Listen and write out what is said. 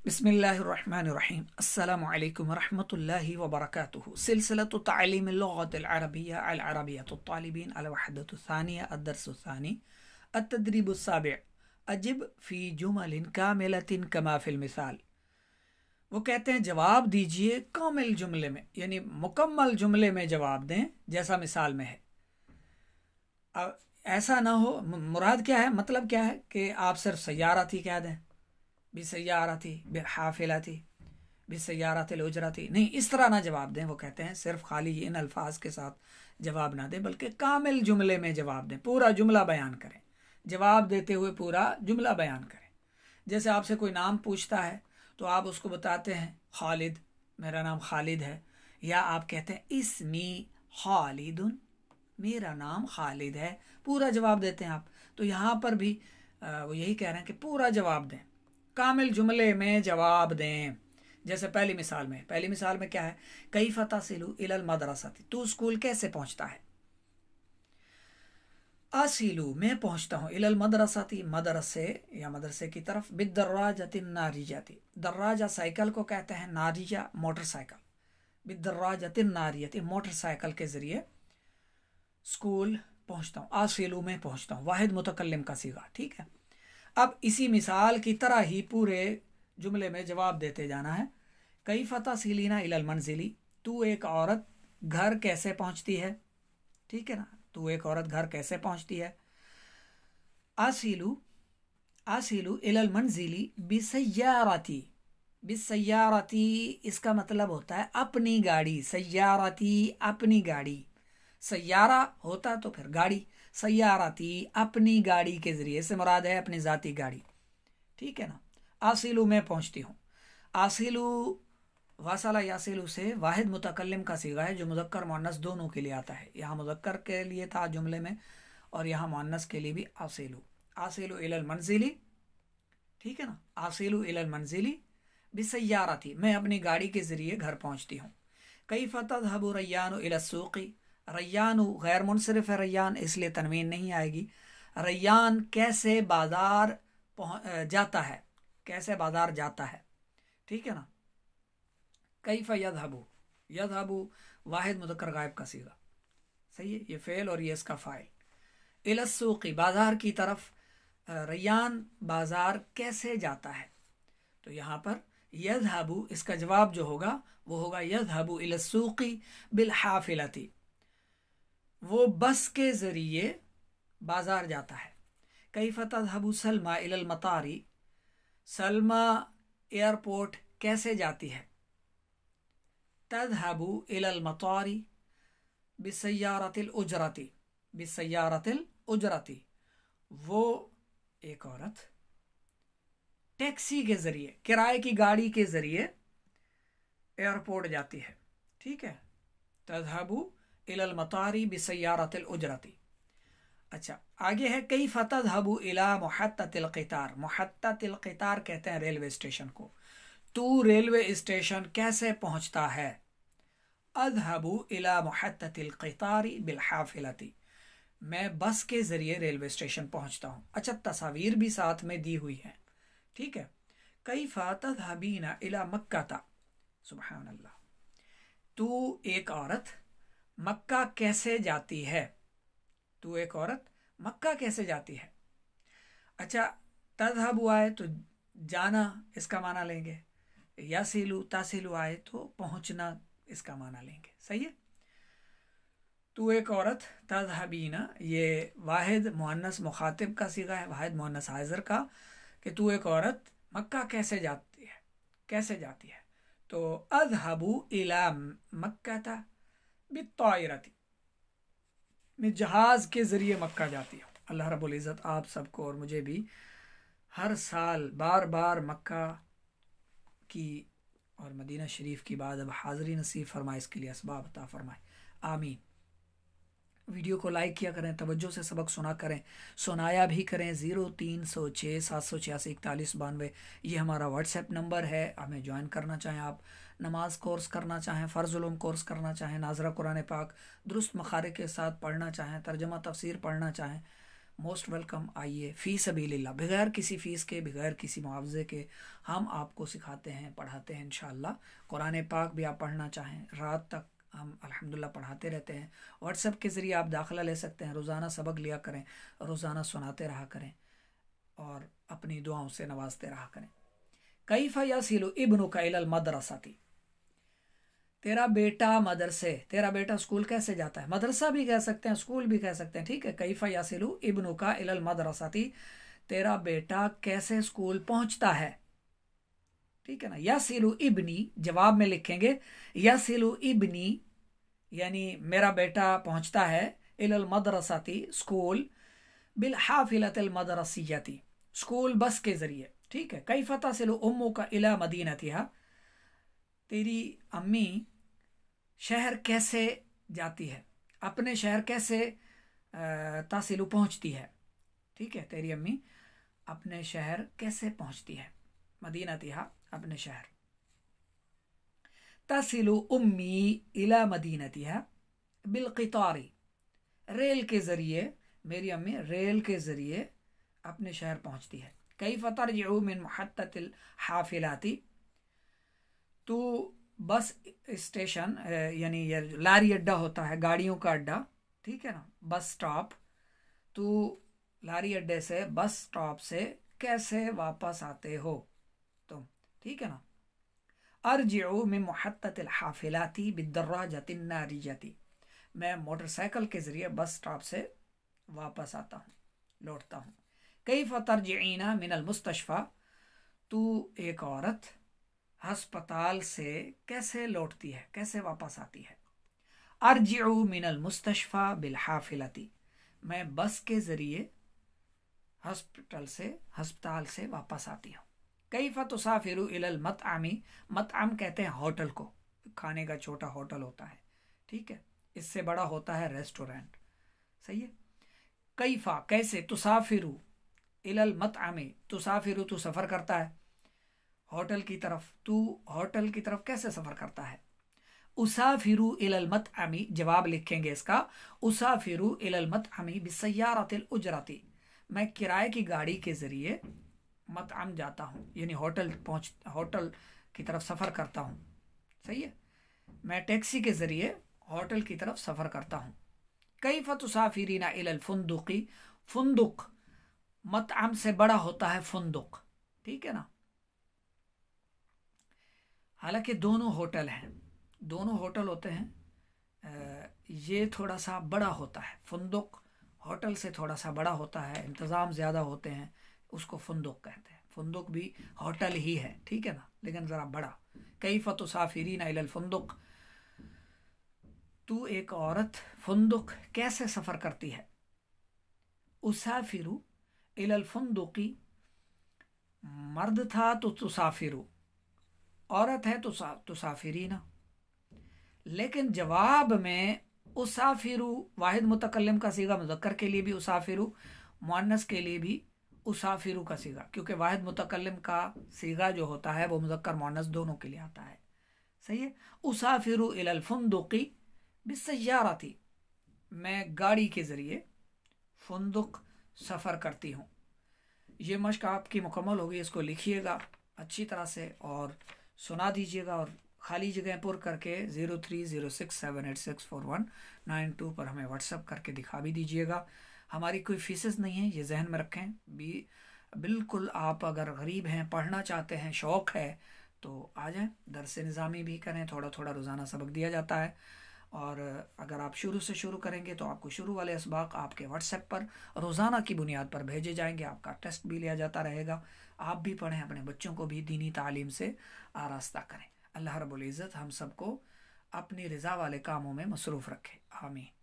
बिस्मिल्लाहिर्रहमानिर्रहीम अस्सलामु अलैकुम वरहमतुल्लाहि वबरकातुहु सिलसिलतु तालीम अल-लुग़त अल-अरबिय्या अल-अरबिय्यतु अत-तालिबीन अल-वहदतु अथ-थानिया अद-दर्सु अथ-थानी अत-तदरीबु अस-साबिअ अजिब फ़ी जुमलिन कामिलतिन कमा फ़िल मिसाल। वो कहते हैं जवाब दीजिए कामिल जुमले में, यानी मुकम्मल जुमले में जवाब दें जैसा मिसाल में है। अब ऐसा ना हो, मुराद क्या है, मतलब क्या है कि आप सिर्फ सय्यारती कह दें, बिसय्यारती बिहाफिलती बिसय्यारतिल उजरती, नहीं, इस तरह ना जवाब दें। वो कहते हैं सिर्फ खाली इन अल्फाज के साथ जवाब ना दें, बल्कि कामिल जुमले में जवाब दें, पूरा जुमला बयान करें, जवाब देते हुए पूरा जुमला बयान करें। जैसे आपसे कोई नाम पूछता है तो आप उसको बताते हैं खालिद, मेरा नाम खालिद है, या आप कहते हैं इस्मी खालिदुन, मेरा नाम खालिद है, पूरा जवाब देते हैं आप। तो यहाँ पर भी वो यही कह रहे हैं कि पूरा जवाब दें, कामिल जुमले में जवाब दें। जैसे पहली मिसाल में क्या है, कैफ़ तसिलु इलल मदरसती, तू स्कूल कैसे पहुंचता है। असिलु, मैं पहुंचता हूँ, इलल मदरसती, मदरसे या मदरसे की तरफ, बिद्दर्राजति नारिजती, दर्राजा साइकिल को कहते हैं, नारिजा मोटरसाइकिल, बिद्दर्राजति नारियती, मोटरसाइकिल के जरिए स्कूल पहुंचता हूँ। आसिलु में पहुंचता हूँ, वाहिद मुतकल्लिम का सीगा, ठीक है। अब इसी मिसाल की तरह ही पूरे जुमले में जवाब देते जाना है। कैफ़ तसिलीना इलल मंजिली, तू एक औरत घर कैसे पहुंचती है, ठीक है ना, तू एक औरत घर कैसे पहुंचती है। आसिलु इलल मंजिली बिसय्यारती, बिसय्यारती इसका मतलब होता है अपनी गाड़ी, सय्यारती अपनी गाड़ी, सय्यारा होता तो फिर गाड़ी, सय्यारती अपनी गाड़ी के जरिए से मुराद है अपनी ज़ाती गाड़ी, ठीक है ना। आसिलु में पहुंचती हूँ, आसिलु वसला यासिलु से वाहिद मुतकल्लिम का सीगा है जो मुज़क्कर मुअन्नस दोनों के लिए आता है। यहाँ मुज़क्कर के लिए था जुमले में और यहाँ मुअन्नस के लिए भी आसिलु। आसिलु इलल मंजिली, ठीक है ना, आसिलु इलल मंजिली बिसय्यारती, मैं अपनी गाड़ी के जरिए घर पहुँचती हूँ। कैफ़ तज़हबु रय्यानु इला सूक़ी, रय्यानु गैर मुनसरिफ है रय्यान, इसलिए तनवीन नहीं आएगी। रय्यान कैसे बाजार जाता है, कैसे बाजार जाता है, ठीक है ना। कैफ़ यज़हबु, यज़हबु वाहिद मुज़क्कर गायब का सीगा, सही है, ये फ़ेल और ये इसका फ़ाइल। इला सूक़ी, बाजार की तरफ, रय्यान बाजार कैसे जाता है, तो यहाँ पर यज़हबु इसका जवाब जो होगा वो होगा यज़हबु इला सूक़ी बिल हाफ़िलती, वो बस के जरिए बाजार जाता है। कैफ़ तज़हबु सलमा इलल मतारी, सलमा एयरपोर्ट कैसे जाती है। तज़हबु इलल मतारी बिसय्यारतिल उजरती, बिसय्यारतिल उजरती, वो एक औरत टैक्सी के जरिए, किराए की गाड़ी के जरिए एयरपोर्ट जाती है, ठीक है। तज़हबु इलल मतारी बिसय्यारतिल उजरती। अच्छा, आगे है कैफ़ तज़हबु इला मुहत्ततिल क़ितार, मुहत्ततिल क़ितार कहते हैं रेलवे स्टेशन को, तू रेलवे स्टेशन कैसे पहुंचता है। अज़हबु इला मुहत्ततिल क़ितारी बिल हाफ़िलती, मैं बस के जरिए रेलवे स्टेशन पहुंचता हूँ। अच्छा, तस्वीर भी साथ में दी हुई है, ठीक है। कैफ़ तज़हबीना इला मक्का, सुभान अल्लाह, तू एक औरत मक्का कैसे जाती है, तू एक औरत मक्का कैसे जाती है। अच्छा, तज़हबु आए तो जाना इसका माना लेंगे, यासिलु तासिलु आए तो पहुंचना इसका माना लेंगे, सही है। तू एक औरत, तज़हबीना ये वाहिद मुअन्नस मुखातिब का सीगा है, वाहिद मुअन्नस हाज़िर का, कि तू एक औरत मक्का कैसे जाती है, कैसे जाती है। तो अज़हबु इला मक्का बित्तायरती, मैं जहाज़ के ज़रिए मक्का जाती हूँ। अल्लाह रब्बुल इज़्ज़त आप सबको और मुझे भी हर साल बार बार मक्का की और मदीना शरीफ की बाद अब हाज़री नसीब फरमाए, इसके लिए असबाब अता फरमाए, आमीन। वीडियो को लाइक किया करें, तवज्जो से सबक सुना करें, सुनाया भी करें। 0306 786 4192 ये हमारा व्हाट्सएप नंबर है। हमें ज्वाइन करना चाहें आप, नमाज कोर्स करना चाहें, फ़र्ज़ उलूम कोर्स करना चाहें, नाज़रा कुरान पाक दुरुस्त मखारिज के साथ पढ़ना चाहें, तर्जमा तफसीर पढ़ना चाहें, موسٹ ویلکم. آئیے فی سبیل اللہ، بغیر کسی فیس کے، بغیر کسی معاوضے کے ہم آپ کو سکھاتے ہیں، پڑھاتے ہیں انشاءاللہ. قرآن پاک بھی آپ پڑھنا چاہیں رات تک ہم الحمدللہ پڑھاتے رہتے ہیں. واٹس ایپ کے ذریعے آپ داخلہ لے سکتے ہیں، روزانہ سبق لیا کریں، روزانہ سناتے رہا کریں اور اپنی دعاؤں سے نوازتے رہا کریں. کیف یصل ابنک الی المدرسۃ، تیرا بیٹا مدرسے، تیرا بیٹا اسکول کیسے جاتا ہے؟ مدرسہ بھی کہہ سکتے ہیں، اسکول بھی کہہ سکتے ہیں، ٹھیک ہے. کیف یصل ابنک الی المدرسۃ، تیرا بیٹا کیسے اسکول پہنچتا ہے، ٹھیک ہے نا. یصل ابنی جواب میں لکھیں گے یصل ابنی یعنی میرا بیٹا پہنچتا ہے، الی المدرسۃ اسکول، بالحافلۃ المدرسیۃ اسکول بس کے ذریعے، ٹھیک ہے. کیف تصل امک الی مدینتھا، تیری امی شہر کیسے جاتی ہے، اپنے شہر کیسے تصل پہنچتی ہے، ٹھیک ہے. تیری امی اپنے شہر کیسے پہنچتی ہے، مدینتھا اپنے شہر. تصل امی الی مدینتھا بالقطار، ریل کے ذریعے، میری امی ریل کے ذریعے اپنے شہر پہنچتی ہے. کیف ترجع من محطۃ الحافلات، تو بس اسٹیشن یعنی یہ لاری اڈا ہوتا ہے، گاڑیوں کا اڈا، ٹھیک ہے نا، بس سٹاپ. تو لاری اڈے سے، بس سٹاپ سے کیسے واپس آتے ہو تم، ٹھیک ہے نا. ارجع من محطۃ الحافلات بالدراجۃ الناریۃ، میں موٹر سائیکل کے ذریعے بس سٹاپ سے واپس آتا ہوں، لوٹتا ہوں. کیف ترجعین من المستشفى، تو ایک عورت ہسپتال سے کیسے لوٹتی ہے، کیسے واپس آتی ہے. ارجع من المستشفى بالحافلۃ، میں بس کے ذریعے ہسپتال سے واپس آتی ہوں. کیف تسافر الی المطعم، مطعم کہتے ہیں ہوٹل کو، کھانے کا چھوٹا ہوٹل ہوتا ہے، ٹھیک ہے. اس سے بڑا ہوتا ہے ریسٹورینٹ، صحیح ہے. کیف کیسے، تسافر الی المطعم، تسافر تو سفر کرتا ہے ہوٹل کی طرف، تو ہوٹل کی طرف کیسے سفر کرتا ہے. اسافر الی المطعم جواب لکھیں گے اس کا، اسافر الی المطعم بالسیارۃ الاجرۃ، میں کرائے کی گاڑی کے ذریعے مطعم جاتا ہوں، یعنی ہوٹل کی طرف سفر کرتا ہوں، صحیح ہے. میں ٹیکسی کے ذریعے ہوٹل کی طرف سفر کرتا ہوں. کیف تسافرین الی الفندق، فندق مطعم سے بڑا ہوتا ہے فندق، ٹھیک ہے نا. حالانکہ دونوں ہوٹل ہیں، دونوں ہوٹل ہوتے ہیں، یہ تھوڑا سا بڑا ہوتا ہے فندق، ہوٹل سے تھوڑا سا بڑا ہوتا ہے، انتظام زیادہ ہوتے ہیں، اس کو فندق کہتے ہیں. فندق بھی ہوٹل ہی ہے، ٹھیک ہے نا، لیکن ذرا بڑا. کیف تسافرین الی الفندق، تو ایک عورت فندق کیسے سفر کرتی ہے. اسافر الی الفندق، مرد تھا تو تسافر، عورت ہے تو تسافرین. لیکن جواب میں اسافر واحد متکلم کا صیغہ، مذکر کے لیے بھی اسافر، مؤنث کے لیے بھی اسافر کا صیغہ، کیونکہ واحد متکلم کا صیغہ جو ہوتا ہے وہ مذکر مؤنث دونوں کے لیے آتا ہے، صحیح ہے. اسافر الی الفندق بالسیارۃ، میں گاڑی کے ذریعے فندق سفر کرتی ہوں. یہ مشق آپ کی مکمل ہوگی، اس کو لکھیے گا اچھی طرح سے اور سنا دیجیے گا، اور خالی جگہ پر کر کے 030678649192 پر ہمیں واٹس ایپ کر کے دکھا بھی دیجیے گا. ہماری کوئی فیسز نہیں ہے، یہ ذہن میں رکھیں بھی. بالکل آپ اگر غریب ہیں، پڑھنا چاہتے ہیں، شوق ہے تو آ جائیں، درس نظامی بھی کریں، تھوڑا تھوڑا روزانہ سبق دیا جاتا ہے. اور اگر آپ شروع سے شروع کریں گے تو آپ کو شروع والے اسباق آپ کے واٹس ایپ پر روزانہ کی بنیاد پر بھیجے جائیں گے، آپ کا ٹیسٹ بھی لیا جاتا رہے گا. آپ بھی پڑھیں، اپنے بچوں کو بھی دینی تعلیم سے آراستہ کریں. اللہ رب العزت ہم سب کو اپنی رضا والے کاموں میں مصروف رکھے، آمین.